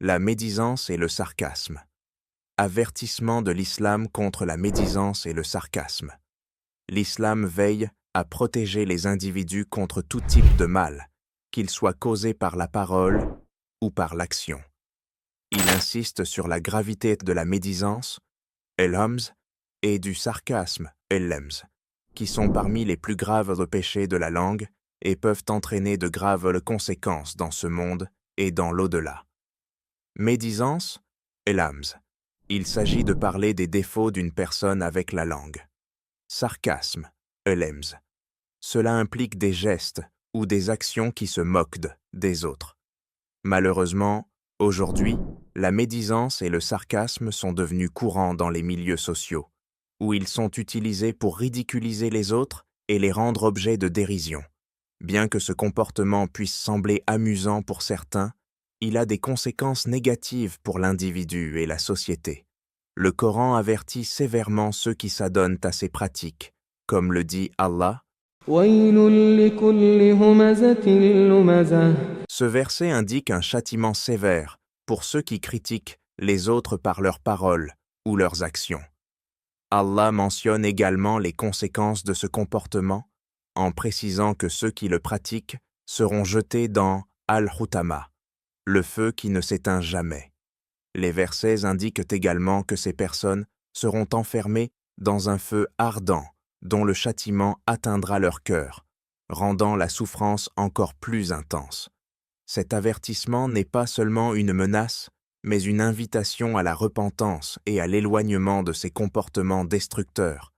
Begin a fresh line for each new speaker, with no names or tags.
La médisance et le sarcasme. Avertissement de l'islam contre la médisance et le sarcasme. L'islam veille à protéger les individus contre tout type de mal, qu'il soit causé par la parole ou par l'action. Il insiste sur la gravité de la médisance, el-hamz, et du sarcasme, el-lemz, qui sont parmi les plus graves péchés de la langue et peuvent entraîner de graves conséquences dans ce monde et dans l'au-delà. Médisance, el-hamz. Il s'agit de parler des défauts d'une personne avec la langue. Sarcasme, el-lemz. Cela implique des gestes ou des actions qui se moquent des autres. Malheureusement, aujourd'hui, la médisance et le sarcasme sont devenus courants dans les milieux sociaux, où ils sont utilisés pour ridiculiser les autres et les rendre objets de dérision. Bien que ce comportement puisse sembler amusant pour certains, il a des conséquences négatives pour l'individu et la société. Le Coran avertit sévèrement ceux qui s'adonnent à ces pratiques, comme le dit Allah. Ce verset indique un châtiment sévère pour ceux qui critiquent les autres par leurs paroles ou leurs actions. Allah mentionne également les conséquences de ce comportement en précisant que ceux qui le pratiquent seront jetés dans Al-Hutama, le feu qui ne s'éteint jamais. Les versets indiquent également que ces personnes seront enfermées dans un feu ardent dont le châtiment atteindra leur cœur, rendant la souffrance encore plus intense. Cet avertissement n'est pas seulement une menace, mais une invitation à la repentance et à l'éloignement de ces comportements destructeurs